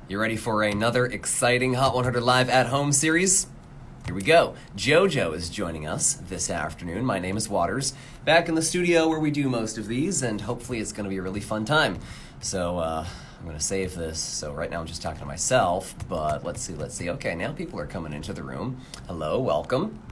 You ready for another exciting Hot 100 Live at Home series? Here we go. JoJo is joining us this afternoon. My name is Waters, back in the studio where we do most of these, and hopefully it's going to be a really fun time. So I'm going to save this. So right now I'm just talking to myself, but let's see. Okay, now people are coming into the room. Hello, welcome.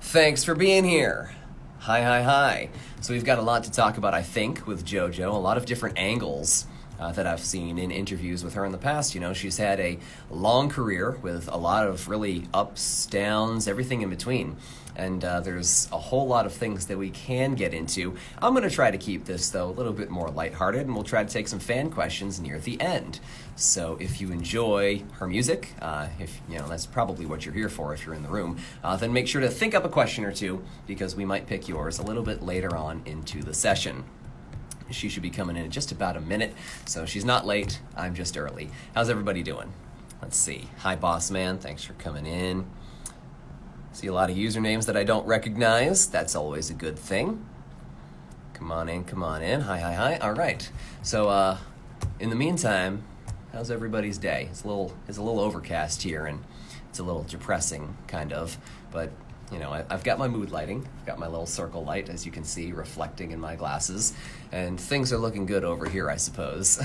Thanks for being here. Hi. So we've got a lot to talk about, I think, with JoJo, a lot of different angles that I've seen in interviews with her in the past. You know, she's had a long career with a lot of really ups, downs, everything in between. And there's a whole lot of things that we can get into. I'm going to try to keep this, though, a little bit more lighthearted, and we'll try to take some fan questions near the end. So if you enjoy her music, if you know that's probably what you're here for if you're in the room, then make sure to think up a question or two, because we might pick yours a little bit later on into the session. She should be coming in just about a minute, so she's not late. I'm just early. How's everybody doing? Let's see. Hi, Boss Man. Thanks for coming in. See a lot of usernames that I don't recognize. That's always a good thing. Come on in. Hi. All right. So, in the meantime, how's everybody's day? It's a little overcast here, and it's a little depressing, kind of. But you know, I've got my mood lighting. I've got my little circle light, as you can see, reflecting in my glasses. And things are looking good over here, I suppose.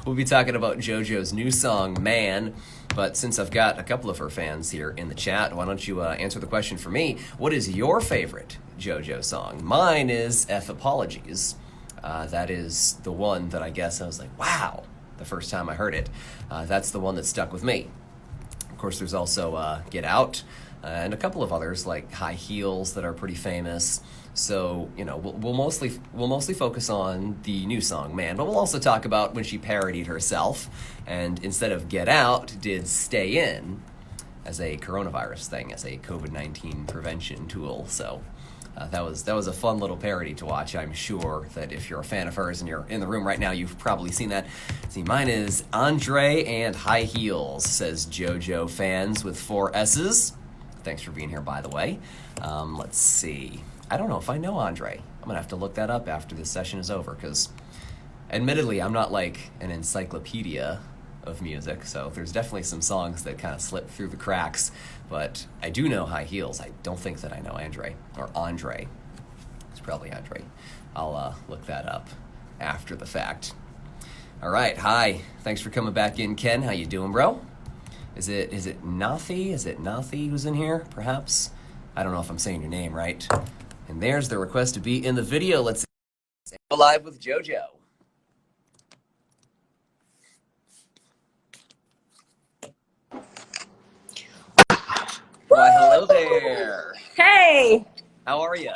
We'll be talking about JoJo's new song, Man. But since I've got a couple of her fans here in the chat, why don't you answer the question for me? What is your favorite JoJo song? Mine is F Apologies. That is the one that I guess I was like, wow, the first time I heard it. That's the one that stuck with me. Of course, there's also Get Out. And a couple of others like High Heels that are pretty famous. So, you know, we'll mostly focus on the new song, Man, but we'll also talk about when she parodied herself and instead of Get Out, did Stay In as a coronavirus thing, as a COVID-19 prevention tool. So that was a fun little parody to watch. I'm sure that if you're a fan of hers and you're in the room right now, you've probably seen that. See, mine is Andre and High Heels, says JoJo Fans with 4 S's. Thanks for being here, by the way. Let's see. I don't know if I know Andre. I'm going to have to look that up after this session is over, because admittedly, I'm not like an encyclopedia of music, so there's definitely some songs that kind of slip through the cracks, but I do know High Heels. I don't think that I know Andre, or Andre. It's probably Andre. I'll look that up after the fact. All right, hi. Thanks for coming back in, Ken. How you doing, bro? Is it Nathi? Is it Nathi who's in here, perhaps? I don't know if I'm saying your name right. And there's the request to be in the video. Let's go live with JoJo. Why, hello there. Hey, How are you?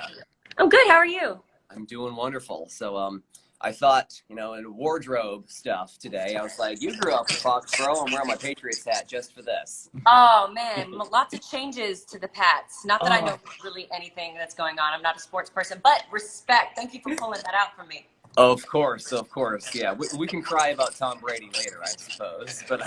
I'm good. How are you? I'm doing wonderful. So, I thought, you know, in wardrobe stuff today, I was like, you grew up in Foxborough. I'm wearing my Patriots hat just for this. Oh man, lots of changes to the Pats. Not that I Oh, know really anything that's going on. I'm not a sports person, but respect. Thank you for pulling that out for me. of course. Yeah, we can cry about Tom Brady later, I suppose. But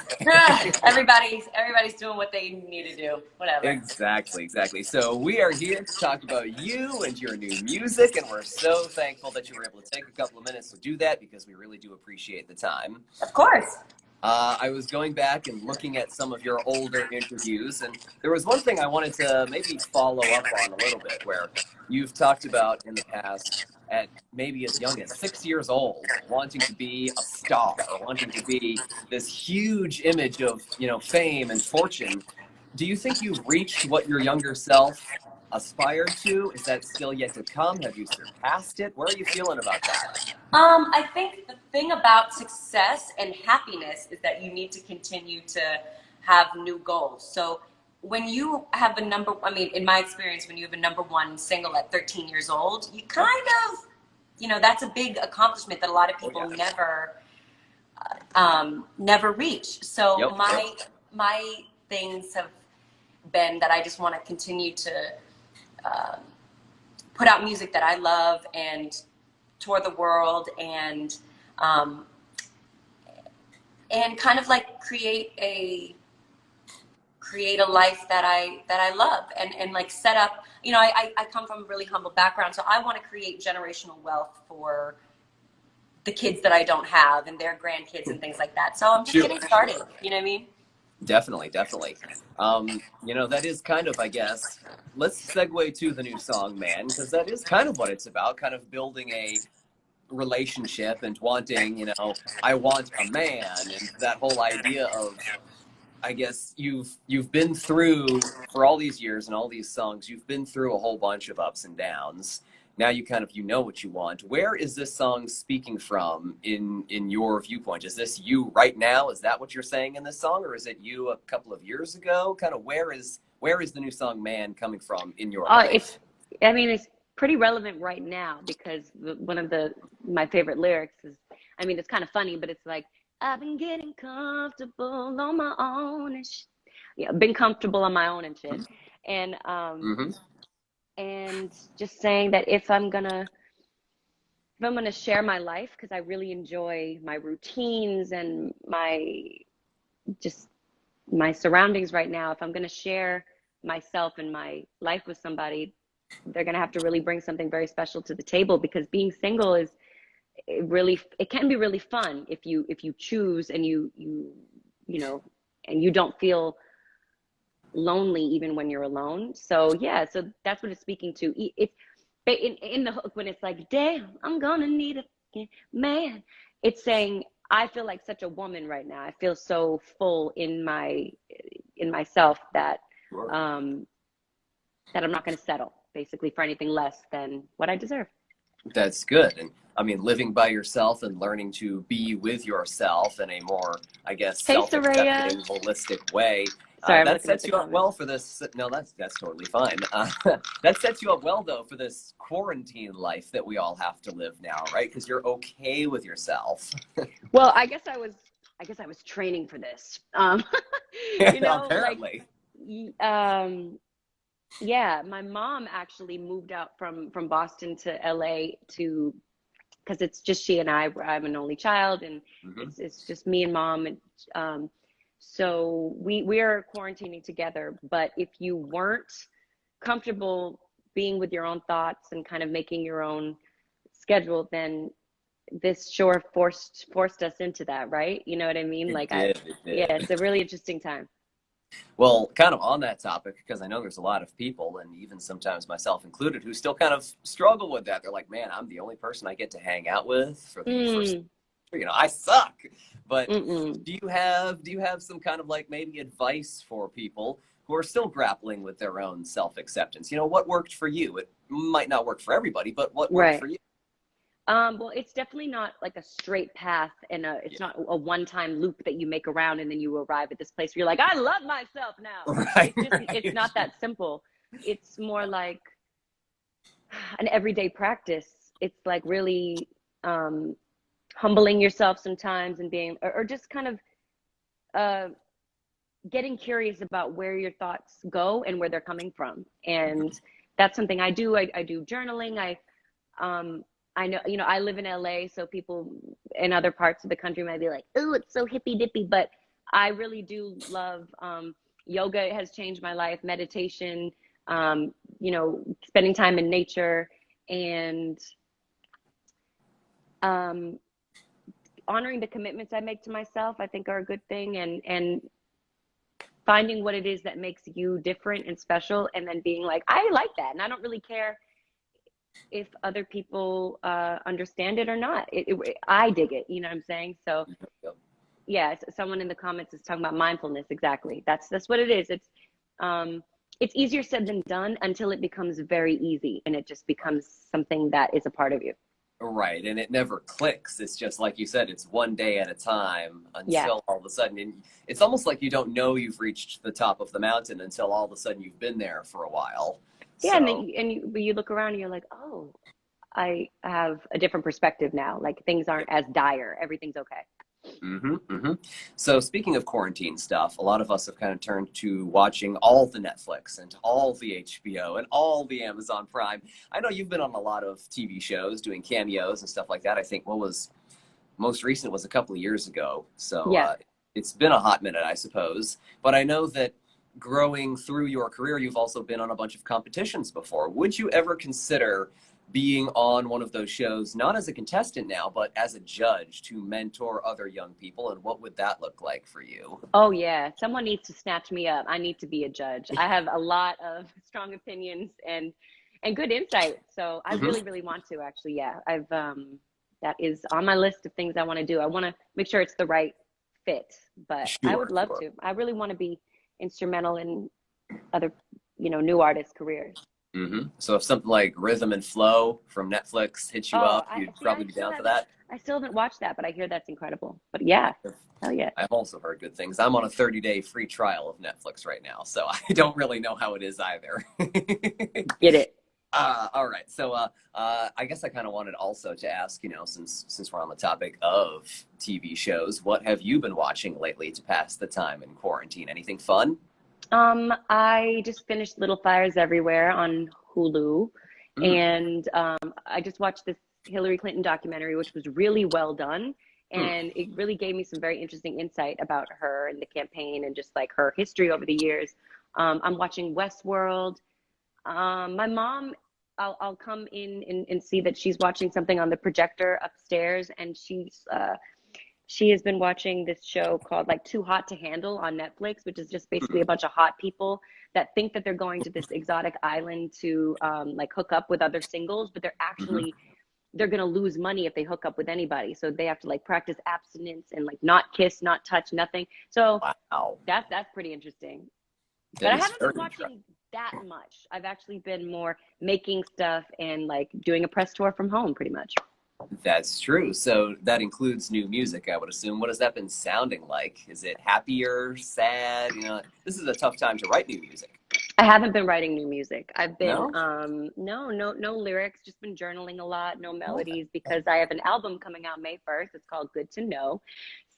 Everybody's doing what they need to do. Whatever. exactly. So we are here to talk about you and your new music, and we're so thankful that you were able to take a couple of minutes to do that, because we really do appreciate the time. Of course. I was going back and looking at some of your older interviews, and there was one thing I wanted to maybe follow up on a little bit, where you've talked about in the past, at maybe as young as 6 years old, wanting to be a star, or wanting to be this huge image of, you know, fame and fortune. Do you think you've reached what your younger self aspired to? Is that still yet to come? Have you surpassed it? Where are you feeling about that? I think the thing about success and happiness is that you need to continue to have new goals. So when you have in my experience, when you have a number one single at 13 years old, you kind of, that's a big accomplishment that a lot of people Oh, yeah. never reach. So Yep. my things have been that I just want to continue to put out music that I love and tour the world and kind of like create a life that I love and like set up, I come from a really humble background, so I want to create generational wealth for the kids that I don't have and their grandkids and things like that. So I'm just Sure. getting started. You know what I mean? Definitely, definitely. That is kind of, I guess, let's segue to the new song, Man, because that is kind of what it's about, kind of building a relationship and wanting, I want a man, and that whole idea of, I guess you've been through for all these years and all these songs, you've been through a whole bunch of ups and downs. Now you kind of know what you want. Where is this song speaking from in your viewpoint? Is this you right now? Is that what you're saying in this song, or is it you a couple of years ago? Kind of where is the new song Man coming from in your life? It's, I mean, it's pretty relevant right now because one of my favorite lyrics is, I mean, it's kind of funny, but it's like, I've been getting comfortable on my own and yeah, been comfortable on my own and shit. And, Mm-hmm. and just saying that if I'm gonna share my life, because I really enjoy my routines and just my surroundings right now. If I'm gonna share myself and my life with somebody, they're gonna have to really bring something very special to the table, because being single is it can be really fun if you choose and you know and you don't feel lonely even when you're alone. So yeah, so that's what it's speaking to. It's in the hook when it's like, damn, I'm gonna need a man. It's saying I feel like such a woman right now. I feel so full in myself that Sure. that I'm not going to settle basically for anything less than what I deserve. That's good. And I mean, living by yourself and learning to be with yourself in a more, I guess, Hey, Soraya. self-accepting, holistic way. Sorry, I'm That looking at sets the you up well comments. for this. No, that's totally fine. That sets you up well, though, for this quarantine life that we all have to live now, right? Because you're okay with yourself. Well, I guess I was training for this. Like, Apparently. um, yeah, my mom actually moved out from Boston to LA to because it's just she and I. I'm an only child, and Hmm. it's just me and mom, and um, so we are quarantining together. But if you weren't comfortable being with your own thoughts and kind of making your own schedule, then this sure forced us into that, right? You know what I mean? It Like did. It yeah, did. it's a really interesting time. Well, kind of on that topic, because I know there's a lot of people, and even sometimes myself included, who still kind of struggle with that. They're like, "Man, I'm the only person I get to hang out with for the first, Mm, I suck." But mm-mm. do you have some kind of like maybe advice for people who are still grappling with their own self-acceptance? What worked for you? It might not work for everybody, but what worked Right. for you? Well, it's definitely not like a straight path, and it's Yeah. not a one-time loop that you make around and then you arrive at this place where you're like, I love myself now. Right. It's not that simple. It's more like an everyday practice. It's like really um, humbling yourself sometimes and or just kind of uh, getting curious about where your thoughts go and where they're coming from. And that's something I do. I do journaling. Um, I know, I live in LA, so people in other parts of the country might be like, "Oh, it's so hippy dippy," but I really do love yoga. Has changed my life. Meditation, spending time in nature, and um, honoring the commitments I make to myself. I think are a good thing, and finding what it is that makes you different and special, and then being like, I like that, and I don't really care if other people understand it or not. I dig it. You know what I'm saying? So yeah, someone in the comments is talking about mindfulness. Exactly. That's what it is. It's easier said than done until it becomes very easy and it just becomes something that is a part of you. Right, and it never clicks. It's just like you said, it's one day at a time Yeah. until all of a sudden, and it's almost like you don't know you've reached the top of the mountain until all of a sudden you've been there for a while. Yeah, and then So, but you look around and you're like, oh, I have a different perspective now. Like things yeah. aren't as dire. Everything's okay. So speaking of quarantine stuff, a lot of us have kind of turned to watching all the Netflix and all the HBO and all the Amazon Prime. I know you've been on a lot of TV shows doing cameos and stuff like that. I think what was most recent was a couple of years ago. So Yeah. it's been a hot minute, I suppose. But I know that growing through your career, you've also been on a bunch of competitions before. Would you ever consider being on one of those shows, not as a contestant now, but as a judge to mentor other young people? And what would that look like for you? Oh yeah, someone needs to snatch me up. I need to be a judge. I have a lot of strong opinions and good insight. So I Hmm. really, really want to actually. Yeah, I've that is on my list of things I want to do. I want to make sure it's the right fit, but I Sure, would love sure. to. I really want to be instrumental in other, new artists' careers. So if something like Rhythm and Flow from Netflix hits you Oh, up, I you'd see. probably be down for that. I still haven't watched that, but I hear that's incredible. But yeah, hell yeah. I've also heard good things. I'm on a 30-day free trial of Netflix right now, so I don't really know how it is either. Get it. All right. So I guess I kind of wanted also to ask, since we're on the topic of TV shows, what have you been watching lately to pass the time in quarantine? Anything fun? I just finished Little Fires Everywhere on Hulu, Mm, and I just watched this Hillary Clinton documentary, which was really well done, mm, and it really gave me some very interesting insight about her and the campaign and just like her history over the years. I'm watching Westworld. My mom, I'll come in and see that she's watching something on the projector upstairs, and she has been watching this show called like Too Hot to Handle on Netflix, which is just basically mm, a bunch of hot people that think that they're going to this exotic island to like hook up with other singles, but mhm. they're gonna lose money if they hook up with anybody. So they have to like practice abstinence and like not kiss, not touch, nothing. So Wow, that's pretty interesting. But that I is haven't been very interesting. watching that much. I've actually been more making stuff and like doing a press tour from home pretty much. That's true. So that includes new music, I would assume. What has that been sounding like? Is it happier, sad? This is a tough time to write new music. I haven't been writing new music. I've been No? no lyrics, just been journaling a lot, no Okay. melodies because I have an album coming out May 1st. It's called Good to Know.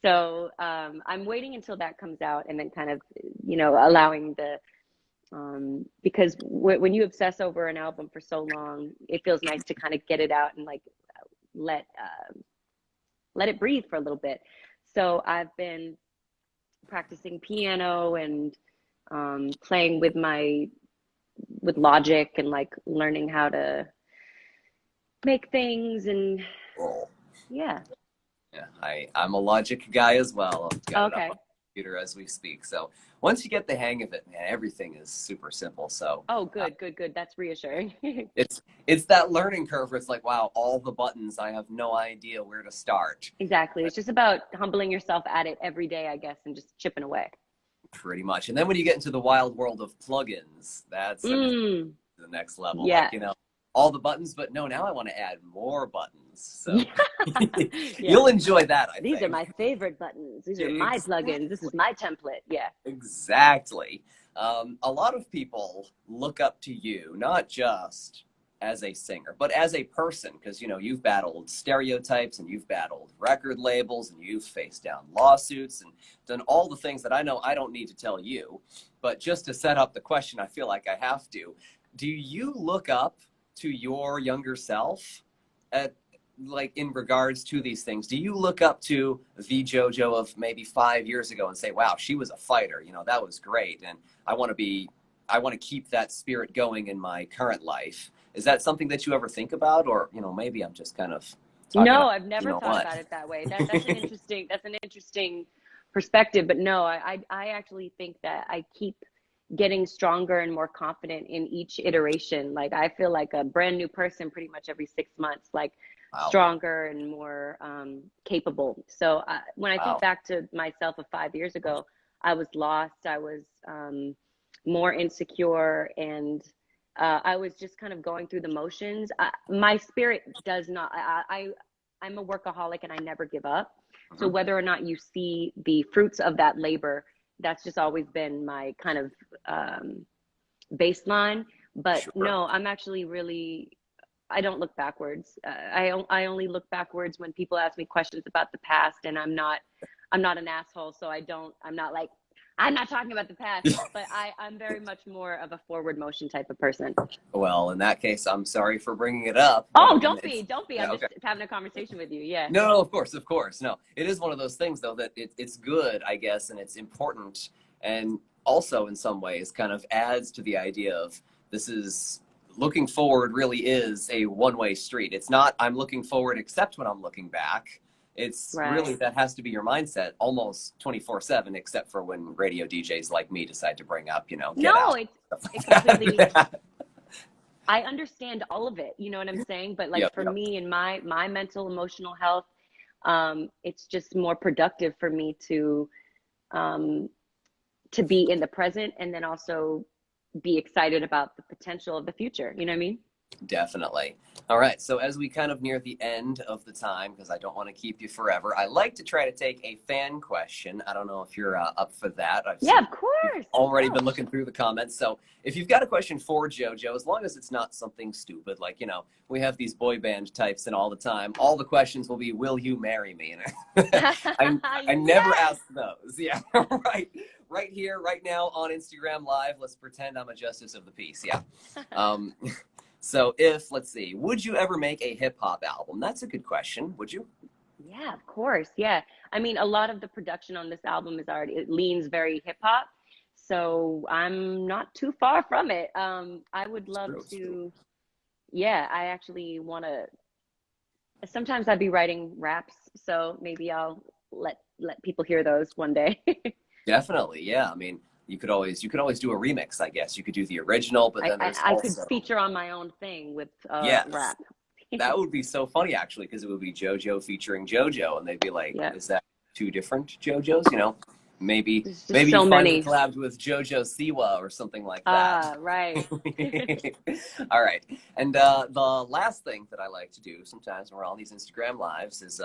So I'm waiting until that comes out and then kind of, allowing the because when you obsess over an album for so long, it feels nice to kind of get it out and like let let it breathe for a little bit. So I've been practicing piano and playing with Logic and like learning how to make things and Cool. yeah. Yeah, I'm a Logic guy as well. I've got it up on Okay. the computer as we speak. So once you get the hang of it, man, everything is super simple. So Oh, uh, good, good, good. That's reassuring. it's that learning curve where it's like, wow, all the buttons, I have no idea where to start. Exactly. It's just about humbling yourself at it every day, I guess, and just chipping away. Pretty much. And then when you get into the wild world of plugins, that's when it's Mm, the next level. Like, yeah. all the buttons, but no, now I want to add more buttons. So Yeah. you'll enjoy that, I These are think. my favorite buttons. These are my plugins. This Exactly. is my template. Yeah. Exactly. A lot of people look up to you, not just as a singer, but as a person, because you've battled stereotypes and you've battled record labels and you've faced down lawsuits and done all the things that I know I don't need to tell you. But just to set up the question, I feel like I have to. Do you look up to your younger self at like in regards to these things? Do you look up to the JoJo of maybe 5 years ago and say, wow, she was a fighter, that was great, and I want to keep that spirit going in my current life? Is that something that you ever think about? Or maybe I'm just kind of talking No, out, I've never thought what. about it that way. That's an interesting perspective. But no, I actually think that I keep getting stronger and more confident in each iteration. Like I feel like a brand new person pretty much every 6 months, like Wow. stronger and more capable. So when I think Wow. back to myself of 5 years ago, I was lost. I was more insecure and I was just kind of going through the motions. My spirit does not. I'm a workaholic and I never give up. So Mhm. whether or not you see the fruits of that labor, that's just always been my kind of baseline. But Sure. no, I'm actually really. I don't look backwards. I only look backwards when people ask me questions about the past, and I'm not an asshole, so I don't. I'm not like I'm not talking about the past, but I'm very much more of a forward motion type of person. Well, in that case, I'm sorry for bringing it up, but I Oh, mean, don't be. yeah, I'm okay. just having a conversation with you. Yeah. No, of course, of course. No, it is one of those things, though, that it's good, I guess, and it's important, and also in some ways kind of adds to the idea of this is looking forward really is a one-way street. It's not I'm looking forward except when I'm looking back. It's really Right. that has to be your mindset almost 24/7, except for when radio DJs like me decide to bring up, get No, out. it's Stuff it like completely, that. I understand all of it. You know what I'm saying? But like Yep, for yep, me and my mental emotional health, it's just more productive for me um to be in the present and then also be excited about the potential of the future. You know what I mean? definitely. All right, so as we kind of near the end of the time, because I don't want to keep you forever, I like to try to take a fan question. I don't know if you're up for that. I've Yeah, seen of you've course. already Go. been looking through the comments. So if you've got a question for JoJo, as long as it's not something stupid, like, we have these boy band types in all the time, all the questions will be, will you marry me? And I never Yes. ask those. Yeah, right. Right here, right now on Instagram Live, let's pretend I'm a justice of the peace. Yeah. Um, so let's see, would you ever make a hip hop album? That's a good question. Would you? Yeah, of course. Yeah. I mean, a lot of the production on this album it leans very hip hop. So I'm not too far from it. I would It's love true. It's true. to, yeah, I actually want to, sometimes I'd be writing raps, so maybe I'll let people hear those one day. Definitely. Yeah. I mean, you could always do a remix, I guess. You could do the original, but I, then I there's I could also, feature on my own thing with yes, rap. that would be so funny actually, because it would be JoJo featuring JoJo, and they'd be like, Yeah. "Is that two different JoJos?" Maybe There's just maybe you so finally many. collabed with JoJo Siwa or something like that. Right. All right. And the last thing that I like to do sometimes when we're on these Instagram lives is,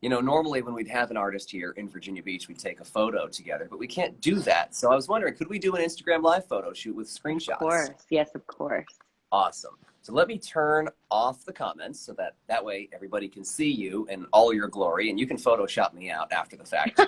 normally when we'd have an artist here in Virginia Beach, we'd take a photo together, but we can't do that. So I was wondering, could we do an Instagram live photo shoot with Of screenshots? course. Yes, of course. Awesome. So let me turn off the comments so that way everybody can see you in all your glory, and you can Photoshop me out after the fact.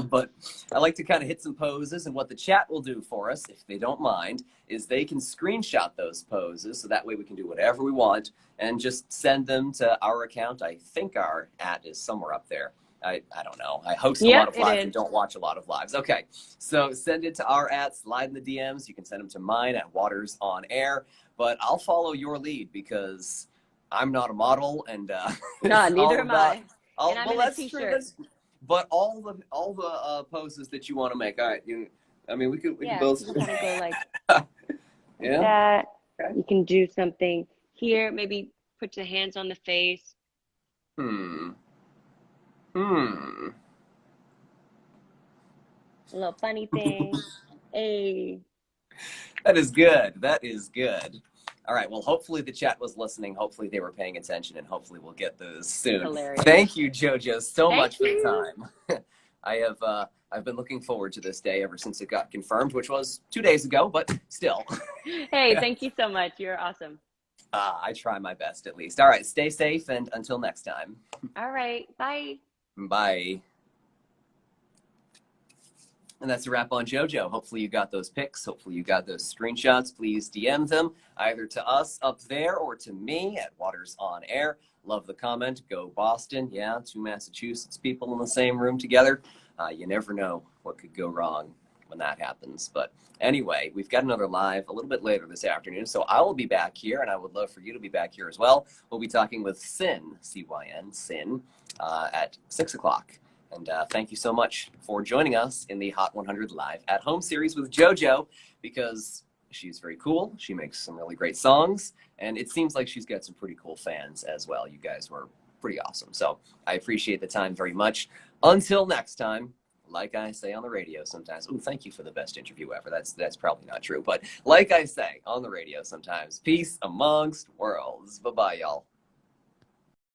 But I like to kind of hit some poses, and what the chat will do for us, if they don't mind, is they can screenshot those poses, so that way we can do whatever we want and just send them to our account. I think our @ is somewhere up there. I don't know. I host a lot Yep, of it lives and is. don't watch a lot of lives. Okay, so send it to our @ slide in the DMs. You can send them to mine @ Waters on Air. But I'll follow your lead because I'm not a model, and No, it's neither all am about. I. All, And I'm well, in a that's true. t-shirt. But all the poses that you want to make. All right, I mean, we could Yeah, both. you can kind of go like Yeah. that. Okay. You can do something here, maybe put your hands on the face. Hmm. Hmm. A little funny thing. Hey. That is good. That is good. All right. Well, hopefully the chat was listening. Hopefully they were paying attention, and hopefully we'll get those soon. Hilarious. Thank you, JoJo, so Thank much for the you. time. I've been looking forward to this day ever since it got confirmed, which was 2 days ago, but still. Hey, thank you so much. You're awesome. I try my best at least. All right. Stay safe, and until next time. All right. Bye. Bye. And that's a wrap on JoJo. Hopefully you got those pics. Hopefully you got those screenshots. Please DM them either to us up there or to me @ Waters on Air. Love the comment. Go Boston. Yeah, two Massachusetts people in the same room together. You never know what could go wrong when that happens. But anyway, we've got another live a little bit later this afternoon. So I will be back here, and I would love for you to be back here as well. We'll be talking with Sin, C-Y-N, Sin, at 6 o'clock. And thank you so much for joining us in the Hot 100 Live at Home series with JoJo, because she's very cool. She makes some really great songs, and it seems like she's got some pretty cool fans as well. You guys were pretty awesome. So I appreciate the time very much. Until next time, like I say on the radio sometimes, oh, thank you for the best interview ever. That's probably not true. But like I say on the radio sometimes, peace amongst worlds. Bye-bye, y'all.